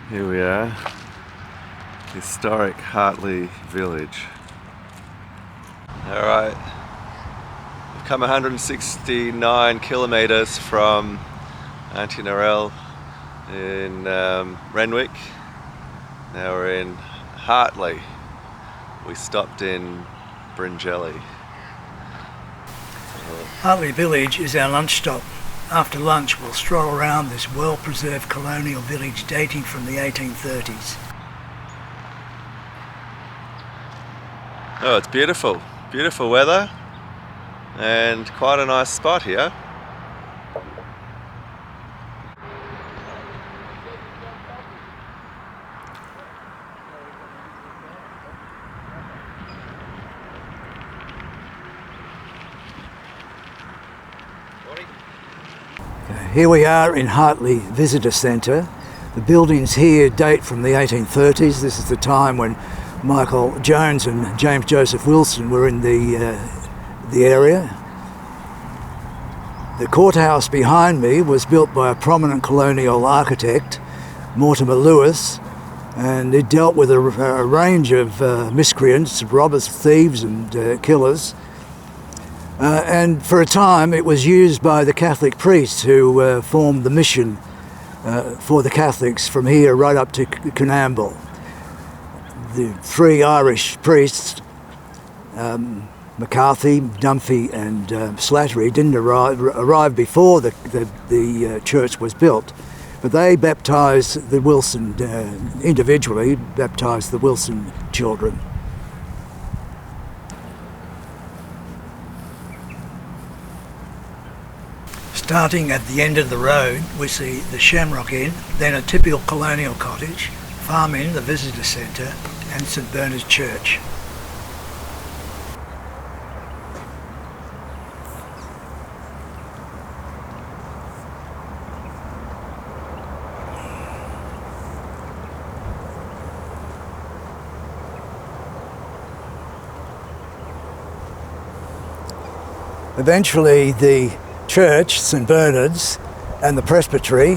Here we are, historic Hartley Village. Alright, we've come 169 kilometres from Auntie Norell in Renwick. Now we're in Hartley. We stopped in Bringelly. Hartley Village is our lunch stop. After lunch we'll stroll around this well-preserved colonial village dating from the 1830s. Oh, it's beautiful. Beautiful weather and quite a nice spot here. Here we are in Hartley Visitor Centre. The buildings here date from the 1830s. This is the time when Michael Jones and James Joseph Wilson were in the area. The courthouse behind me was built by a prominent colonial architect, Mortimer Lewis, and it dealt with a range of miscreants, robbers, thieves and killers. And for a time it was used by the Catholic priests who formed the mission for the Catholics from here right up to Coonamble. The three Irish priests, McCarthy, Dunphy and Slattery, didn't arrive before the church was built, but they baptised the Wilson, individually baptised the Wilson children. Starting at the end of the road, we see the Shamrock Inn, then a typical colonial cottage, Farm Inn, the visitor centre, and St Bernard's Church. Eventually the church, St Bernard's, and the presbytery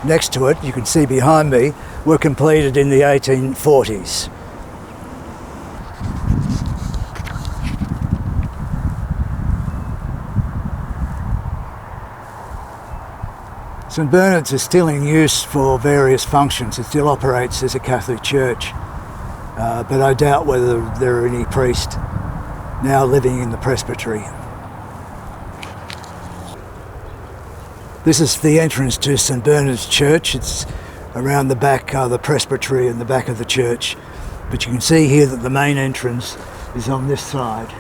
next to it, you can see behind me, were completed in the 1840s. St Bernard's is still in use for various functions. It still operates as a Catholic church, but I doubt whether there are any priests now living in the presbytery. This is the entrance to St Bernard's Church. It's around the back, the presbytery and the back of the church. But you can see here that the main entrance is on this side.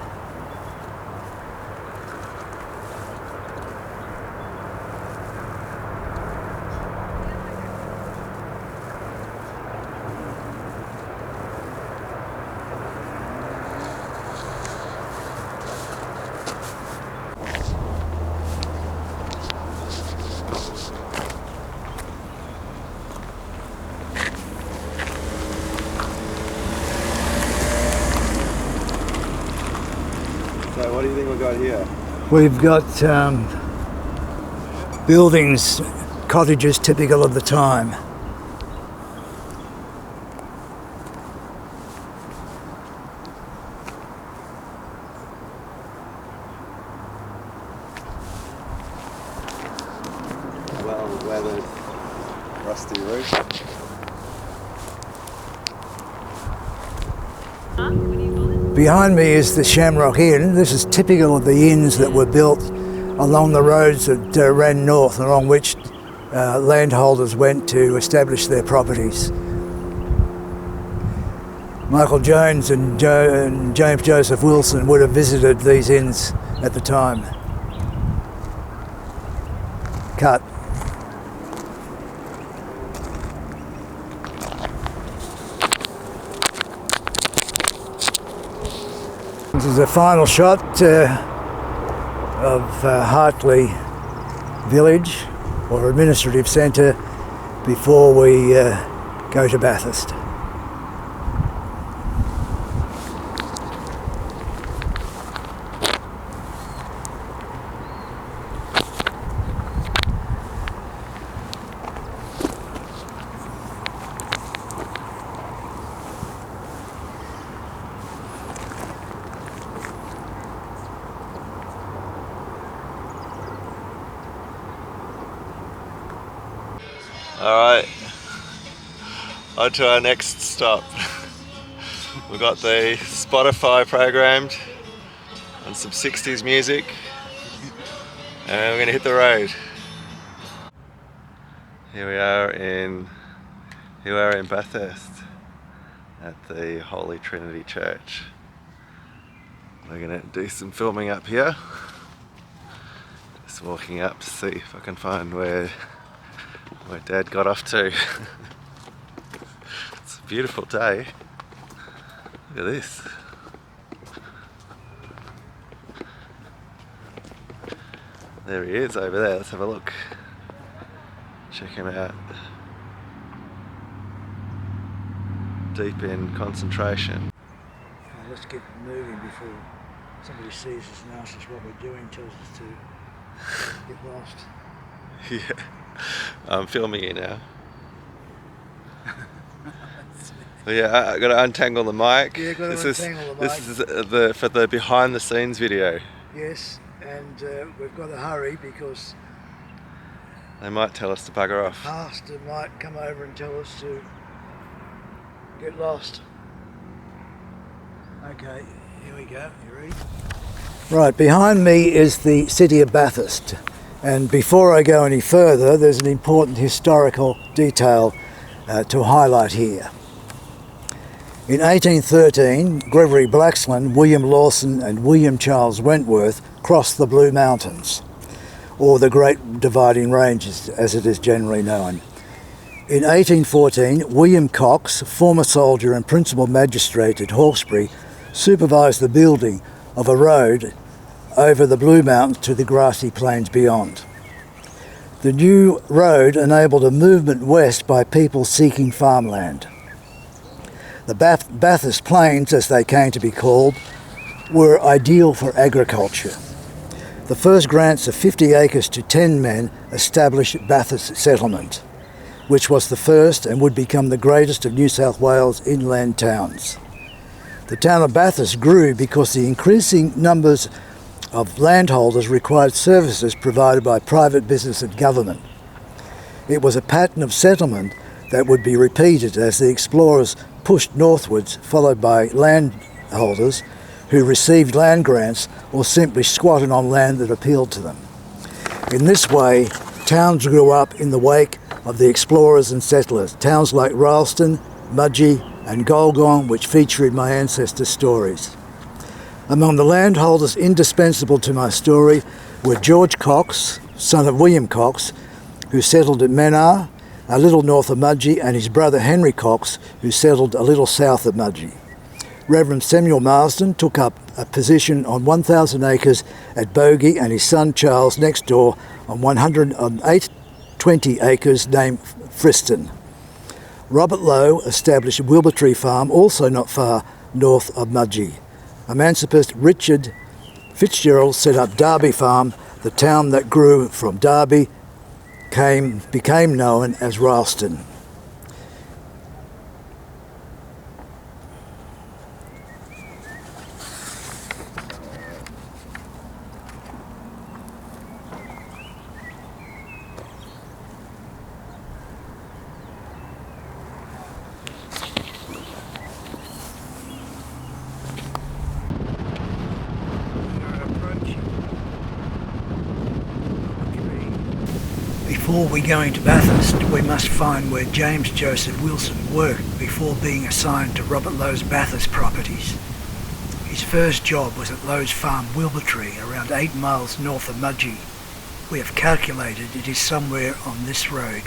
So what do you think we've got here? We've got buildings, cottages typical of the time. Well-weathered, rusty roof. Behind me is the Shamrock Inn. This is typical of the inns that were built along the roads that ran north, along which landholders went to establish their properties. Michael Jones and James Joseph Wilson would have visited these inns at the time. Cut. This is a final shot of Hartley Village, or administrative centre, before we go to Bathurst. Alright, on to our next stop. We've got the Spotify programmed and some 60s music, and we're going to hit the road. Here we are in Bathurst at the Holy Trinity Church. We're going to do some filming up here. Just walking up to see if I can find where Dad got off to. It's a beautiful day. Look at this. There he is over there. Let's have a look. Check him out. Deep in concentration. Let's get moving before somebody sees us and asks us what we're doing, tells us to get lost. Yeah, I'm filming you now. Yeah, I got to untangle the mic. Yeah, got to untangle the mic. This is for the behind the scenes video. Yes, and we've got to hurry because they might tell us to bugger off. The pastor might come over and tell us to get lost. Okay, here we go. You ready? Right, behind me is the city of Bathurst. And before I go any further, there's an important historical detail to highlight here. In 1813, Gregory Blaxland, William Lawson and William Charles Wentworth crossed the Blue Mountains, or the Great Dividing Ranges as it is generally known. In 1814, William Cox, former soldier and principal magistrate at Hawkesbury, supervised the building of a road over the Blue Mountains to the grassy plains beyond. The new road enabled a movement west by people seeking farmland. The Bathurst Plains, as they came to be called, were ideal for agriculture. The first grants of 50 acres to 10 men established Bathurst Settlement, which was the first and would become the greatest of New South Wales inland towns. The town of Bathurst grew because the increasing numbers of landholders required services provided by private business and government. It was a pattern of settlement that would be repeated as the explorers pushed northwards, followed by landholders who received land grants or simply squatted on land that appealed to them. In this way, towns grew up in the wake of the explorers and settlers, towns like Rylstone, Budgeon and Golgong, which feature in my ancestors' stories. Among the landholders indispensable to my story were George Cox, son of William Cox, who settled at Menard, a little north of Mudgee, and his brother Henry Cox, who settled a little south of Mudgee. Reverend Samuel Marsden took up a position on 1,000 acres at Bogee, and his son Charles next door on 120 acres named Friston. Robert Lowe established Wilbertree Farm, also not far north of Mudgee. Emancipist Richard Fitzgerald set up Dabee Farm, the town that grew from Dabee became known as Rylstone. Before we go into Bathurst, we must find where James Joseph Wilson worked before being assigned to Robert Lowe's Bathurst properties. His first job was at Lowe's farm Wilbertree, around 8 miles north of Mudgee. We have calculated it is somewhere on this road.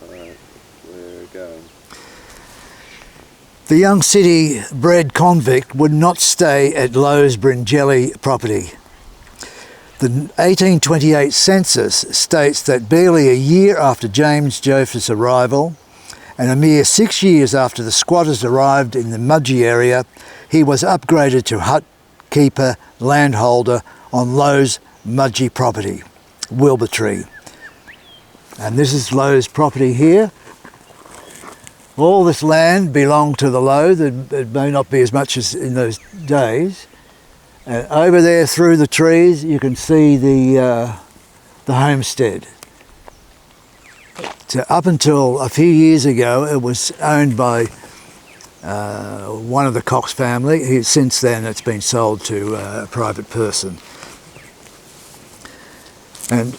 Alright, we're going. The young city-bred convict would not stay at Lowe's Bryngelly property. The 1828 census states that barely a year after James Joseph's arrival, and a mere 6 years after the squatters arrived in the Mudgee area, he was upgraded to hut keeper landholder on Lowe's Mudgee property, Wilbertree. And this is Lowe's property here. All this land belonged to the Lowe. It may not be as much as in those days. Over there through the trees you can see the homestead. So up until a few years ago it was owned by one of the Cox family. Since then it's been sold to a private person. And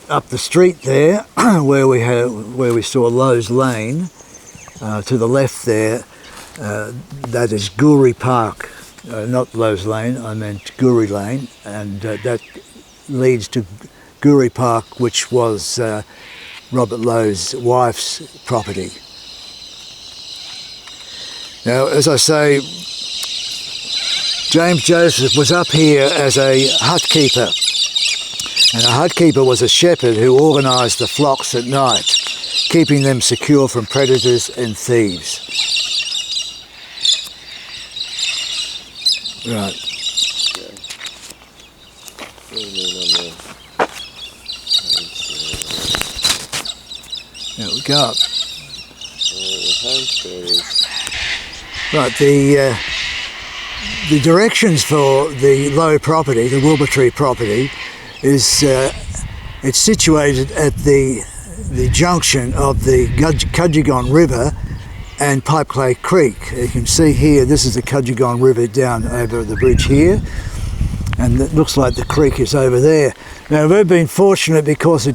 up the street there where we saw Lowe's Lane, to the left there, that is Goury Park. Not Lowe's Lane, I meant Goury Lane, and that leads to Goury Park, which was Robert Lowe's wife's property. Now, as I say, James Joseph was up here as a hut keeper, and a hut keeper was a shepherd who organised the flocks at night, keeping them secure from predators and thieves. Right. There we go. Right, the directions for the Lowe property, the Wilbertree property, is it's situated at the junction of the Cudgegon River and Pipeclay Creek. You can see here, this is the Cudgegon River down over the bridge here, and it looks like the creek is over there. Now we've been fortunate because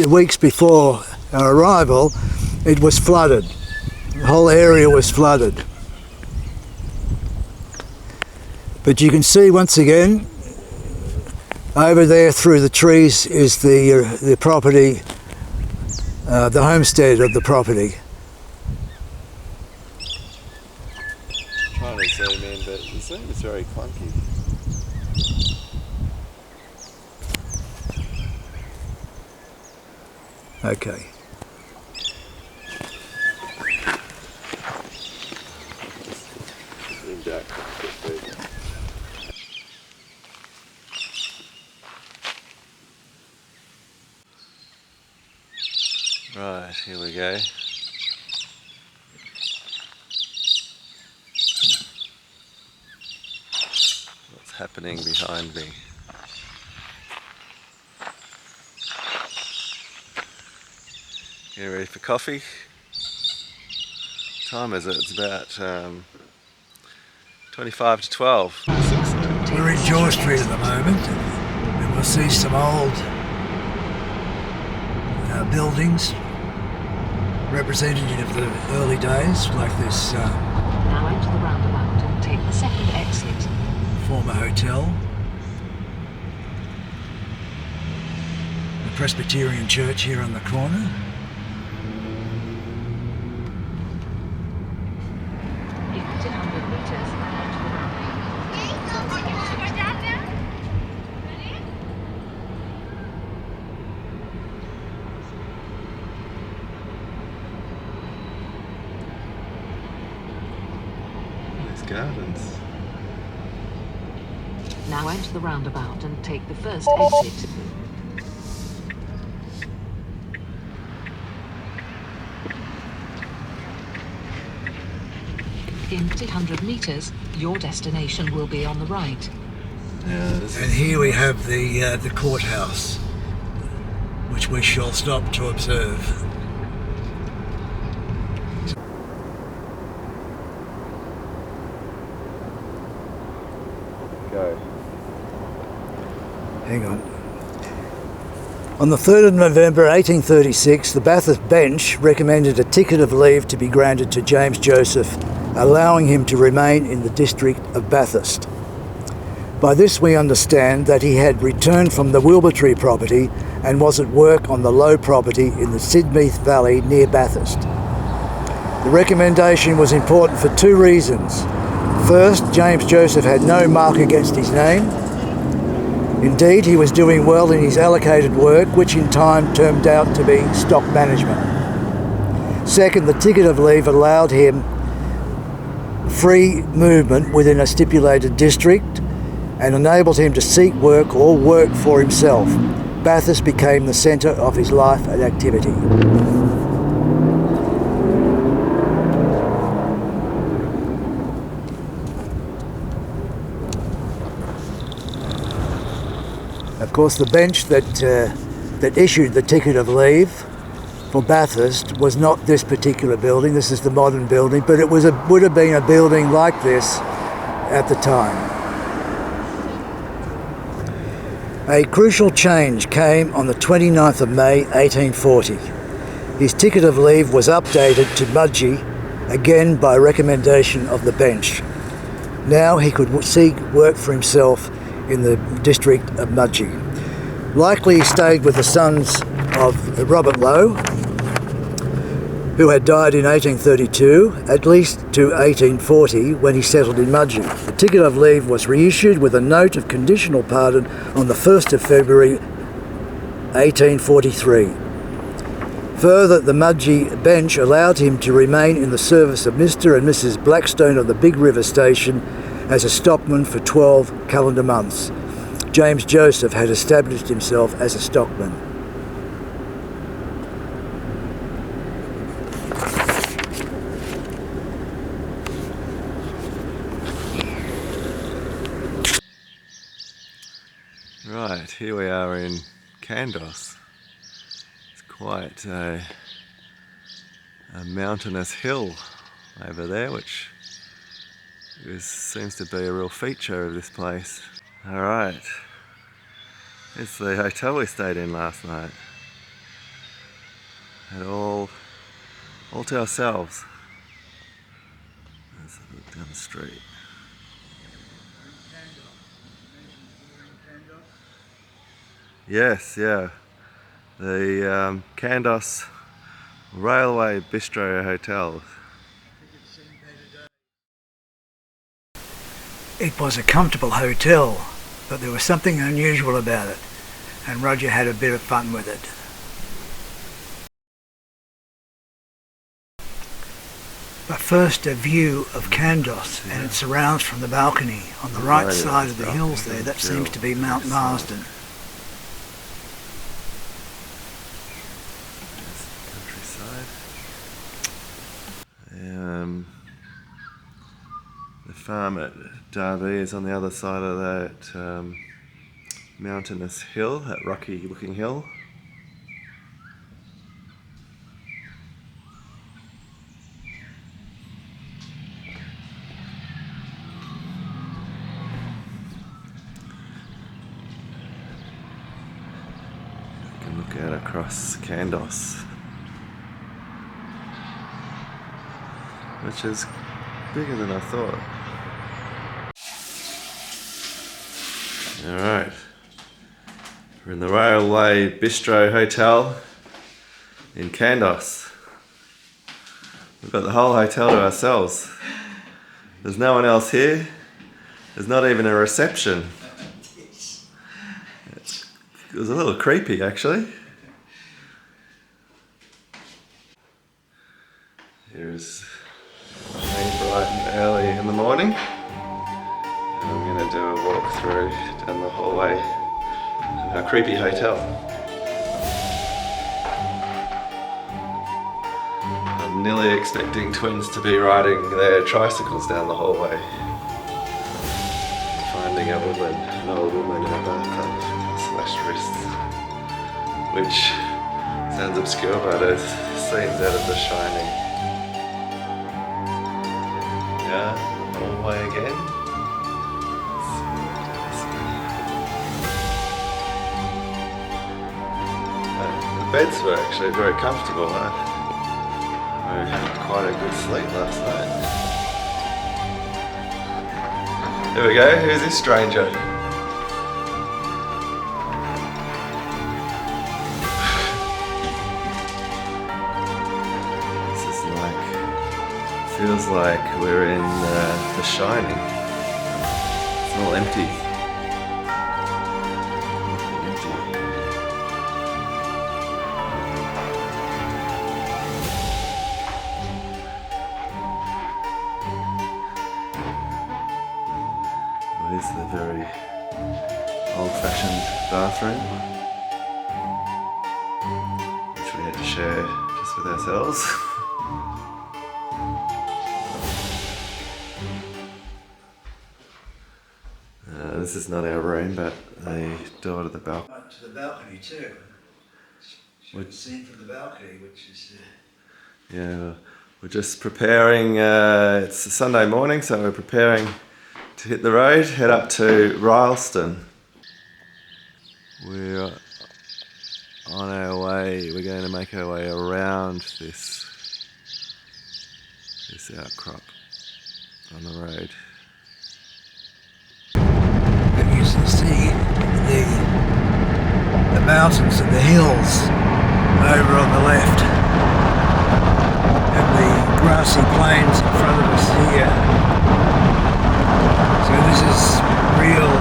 weeks before our arrival it was flooded. The whole area was flooded. But you can see once again, over there through the trees is the property, the homestead of the property. Trying to zoom in, but the zoom is very clunky. Okay. Zoom back. Right, here we go. What's happening behind me? Getting ready for coffee. What time is it? It's about 25 to 12. We're in George Street at the moment, and we'll see some old buildings representative of the early days, like this now enter the roundabout and take the second exit. Former hotel, the Presbyterian church here on the corner. In 200 metres and enter the Gardens. Now enter the roundabout and take the first exit. In 200 metres, your destination will be on the right. And here we have the courthouse, which we shall stop to observe. Go. Hang on. On the 3rd of November 1836, the Bathurst bench recommended a ticket of leave to be granted to James Joseph, allowing him to remain in the district of Bathurst. By this we understand that he had returned from the Wilbertree property and was at work on the Lowe property in the Sidmeath Valley near Bathurst. The recommendation was important for two reasons. First, James Joseph had no mark against his name. Indeed, he was doing well in his allocated work, which in time turned out to be stock management. Second, the ticket of leave allowed him free movement within a stipulated district and enabled him to seek work or work for himself. Bathurst became the centre of his life and activity. Of course, the bench that issued the ticket of leave for Bathurst was not this particular building. This is the modern building, but it would have been a building like this at the time. A crucial change came on the 29th of May 1840. His ticket of leave was updated to Budgie, again by recommendation of the bench. Now he could seek work for himself in the district of Budgie. Likely he stayed with the sons of Robert Lowe, who had died in 1832, at least to 1840 when he settled in Mudgee. The ticket of leave was reissued with a note of conditional pardon on the 1st of February 1843. Further, the Mudgee bench allowed him to remain in the service of Mr. and Mrs. Blackstone of the Big River Station as a stockman for 12 calendar months. James Joseph had established himself as a stockman. Right, here we are in Kandos. It's quite a mountainous hill over there, which seems to be a real feature of this place. Alright, it's the hotel we stayed in last night. Had all to ourselves. Let's look down the street. Yes, yeah. The Kandos Railway Bistro Hotel. It was a comfortable hotel, but there was something unusual about it, and Roger had a bit of fun with it. But first, a view of Kandos and its surrounds from the balcony on the right side of the hills there. That seems to be Mount Marsden. The farm at Dabee is on the other side of that mountainous hill, that rocky looking hill. You can look out across Kandos, which is bigger than I thought. Alright, we're in the Railway Bistro Hotel in Kandos. We've got the whole hotel to ourselves. There's no one else here. There's not even a reception. It was a little creepy actually. Here's bright and early in the morning. I'm going to do a walk through down the hallway of our creepy hotel. I'm nearly expecting twins to be riding their tricycles down the hallway. Finding an old woman in a bathtub, slashed wrists, which sounds obscure but it scenes out of The Shining. Yeah, hallway again. The beds were actually very comfortable. I had quite a good sleep last night. There we go, who's this stranger? This is like Feels like we're in The Shining. It's all empty. Well, here's the very old-fashioned bathroom, which we had to share just with ourselves. This is not our room, but a door to the balcony. To the balcony too. Seen from the balcony, which is... Yeah, we're just preparing, it's a Sunday morning, so we're preparing to hit the road, head up to Rylstone. We're on our way, we're going to make our way around this outcrop on the road. You can see the mountains and the hills over on the left, and the grassy plains in front of us here. So this is real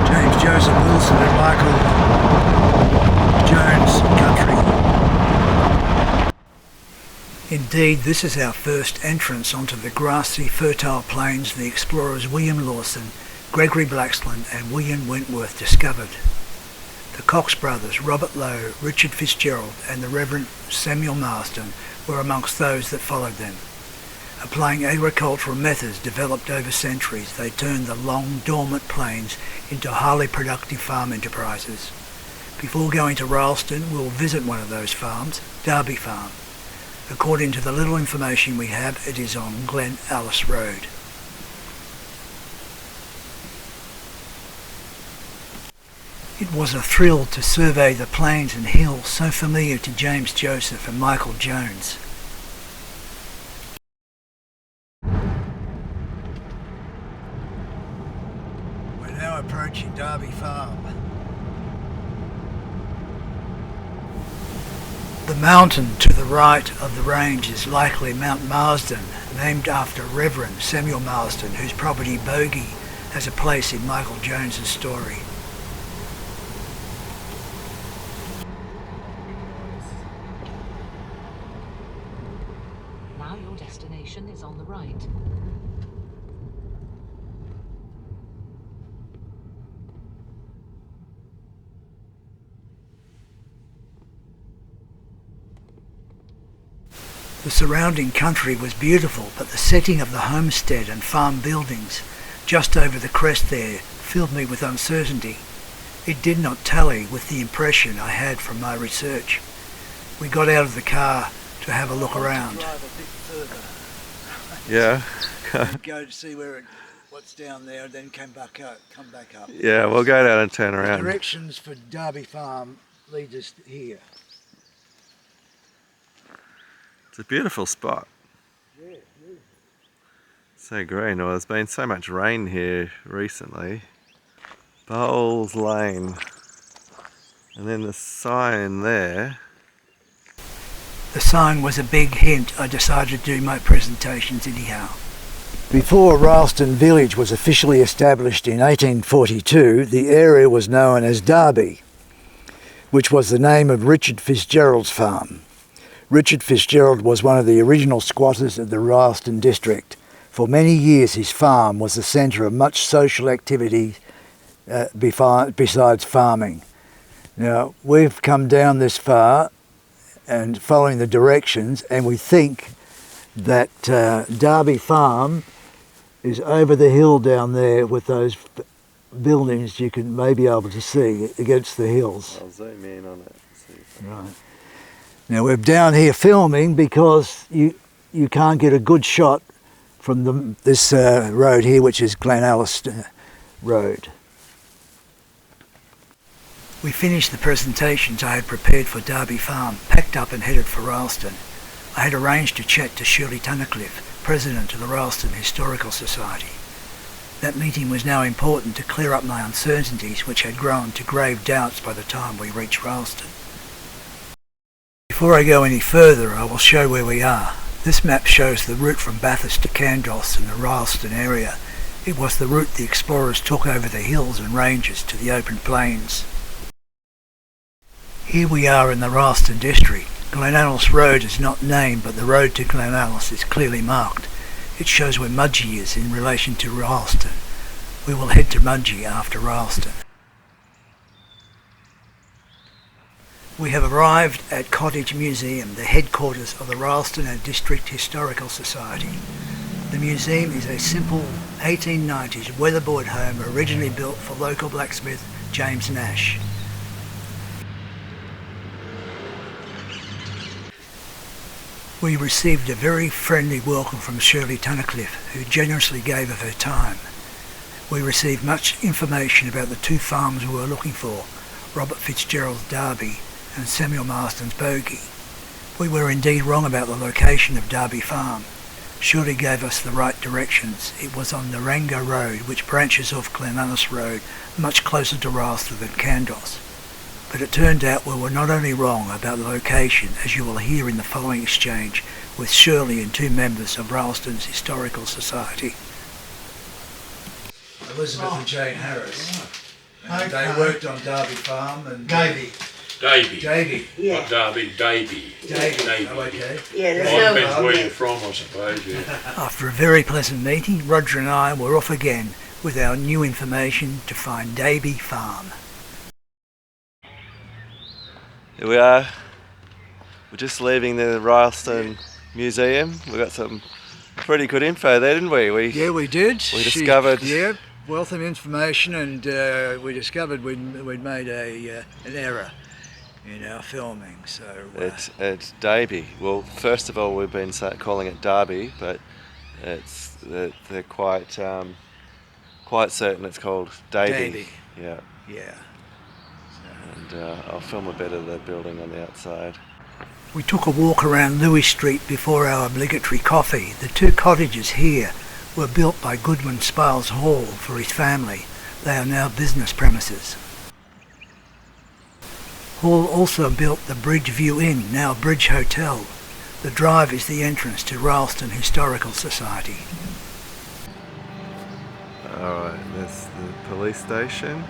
James Joseph Wilson and Michael Jones country. Indeed, this is our first entrance onto the grassy, fertile plains the explorers William Lawson, Gregory Blaxland and William Wentworth discovered. The Cox brothers, Robert Lowe, Richard Fitzgerald and the Reverend Samuel Marsden were amongst those that followed them. Applying agricultural methods developed over centuries, they turned the long dormant plains into highly productive farm enterprises. Before going to Rylstone, we'll visit one of those farms, Dabee Farm. According to the little information we have, it is on Glen Alice Road. It was a thrill to survey the plains and hills so familiar to James Joseph and Michael Jones. We're now approaching Dabee Farm. The mountain to the right of the range is likely Mount Marsden, named after Reverend Samuel Marsden, whose property Bogee has a place in Michael Jones's story. Now your destination is on the right. The surrounding country was beautiful, but the setting of the homestead and farm buildings just over the crest there filled me with uncertainty. It did not tally with the impression I had from my research. We got out of the car to have a look around. Drive a bit further. Yeah. Go to see what's down there, and then come back up. Yeah, we'll go down and turn The around. directions for Dabee Farm lead us here. It's a beautiful spot. Yeah. So green. Well, there's been so much rain here recently. Bowles Lane. And then the sign there. The sign was a big hint. I decided to do my presentations anyhow. Before Rylstone Village was officially established in 1842, the area was known as Dabee, which was the name of Richard Fitzgerald's farm. Richard Fitzgerald was one of the original squatters of the Rylstone district. For many years his farm was the centre of much social activity besides farming. Now we've come down this far and following the directions, and we think that Dabee Farm is over the hill down there with those buildings you can maybe be able to see against the hills. I'll zoom in on it. Right. Now we're down here filming because you can't get a good shot from this road here, which is Glen Alice Road. We finished the presentations I had prepared for Dabee Farm, packed up and headed for Rylstone. I had arranged to chat to Shirley Tunnicliff, President of the Rylstone Historical Society. That meeting was now important to clear up my uncertainties, which had grown to grave doubts by the time we reached Rylstone. Before I go any further, I will show where we are. This map shows the route from Bathurst to Kandos in the Rylstone area. It was the route the explorers took over the hills and ranges to the open plains. Here we are in the Rylstone district. Glenallis Road is not named, but the road to Glenallis is clearly marked. It shows where Mudgee is in relation to Rylstone. We will head to Mudgee after Rylstone. We have arrived at Cottage Museum, the headquarters of the Rylstone and District Historical Society. The museum is a simple 1890s weatherboard home originally built for local blacksmith James Nash. We received a very friendly welcome from Shirley Tunnicliff, who generously gave of her time. We received much information about the two farms we were looking for, Robert Fitzgerald's Dabee and Samuel Marston's Bogee. We were indeed wrong about the location of Dabee Farm. Shirley gave us the right directions. It was on Naranga Road, which branches off Glenallis Road, much closer to Rylstone than Kandos. But it turned out we were not only wrong about the location, as you will hear in the following exchange with Shirley and two members of Rylstone's Historical Society. Elizabeth and Jane Harris. And they worked on Dabee Farm and... Dabee. Yeah. Not Dabee, Dabee. Dabee. Oh, okay. Yeah, depends where you're from, I suppose, yeah. After a very pleasant meeting, Roger and I were off again with our new information to find Dabee Farm. Here we are. We're just leaving the Rylstone Museum. We got some pretty good info there, didn't we? Yeah, we did. We discovered... Yeah, wealth of information, and we discovered we'd made an error in our filming. So it's Dabee. Well, first of all, we've been calling it Dabee, but they're quite certain it's called Dabee. Yeah. Yeah. And I'll film a bit of the building on the outside. We took a walk around Louis Street before our obligatory coffee. The two cottages here were built by Goodwin Spiles Hall for his family. They are now business premises. Hall also built the Bridgeview Inn, now Bridge Hotel. The drive is the entrance to Rylstone Historical Society. Alright, there's the police station.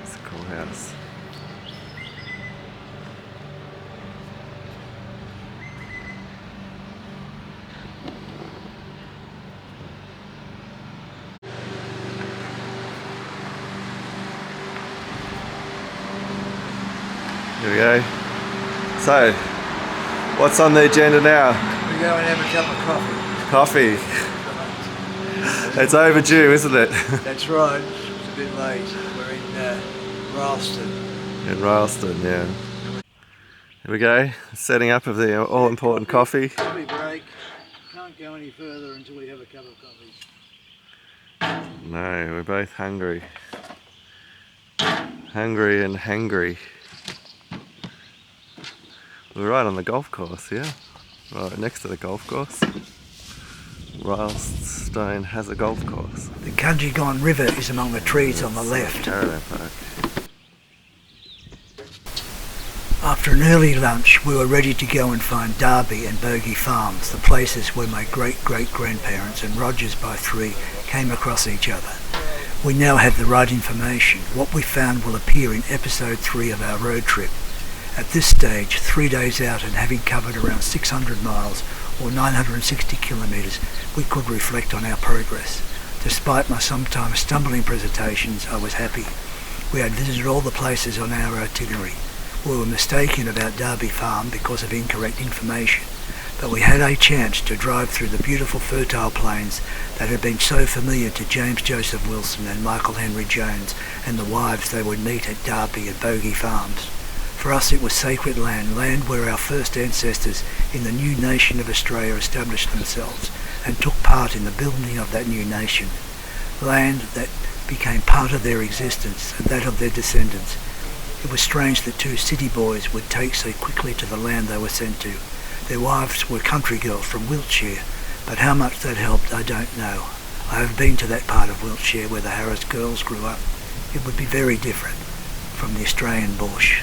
It's the courthouse. Here we go. So, what's on the agenda now? We go and have a cup of coffee. Coffee. It's overdue, isn't it? That's right. It's a bit late. We're in Rylstone. In Rylstone, yeah. Here we go. Setting up of the all-important coffee. Coffee break. Can't go any further until we have a cup of coffee. No, we're both hungry. Hungry and hangry. We're right on the golf course, yeah. Right next to the golf course. Rylstone has a golf course. The Cudgegong River is among the trees on the left. Caravan park. After an early lunch, we were ready to go and find Dabee and Bogee Farms, the places where my great-great-grandparents and Rogers by 3 came across each other. We now have the right information. What we found will appear in episode 3 of our road trip. At this stage, 3 days out and having covered around 600 miles or 960 kilometres, we could reflect on our progress. Despite my sometimes stumbling presentations, I was happy. We had visited all the places on our itinerary. We were mistaken about Dabee Farm because of incorrect information, but we had a chance to drive through the beautiful fertile plains that had been so familiar to James Joseph Wilson and Michael Henry Jones and the wives they would meet at Dabee and Bogee Farms. For us it was sacred land, land where our first ancestors in the new nation of Australia established themselves and took part in the building of that new nation. Land that became part of their existence and that of their descendants. It was strange that two city boys would take so quickly to the land they were sent to. Their wives were country girls from Wiltshire, but how much that helped I don't know. I have been to that part of Wiltshire where the Harris girls grew up. It would be very different from the Australian bush.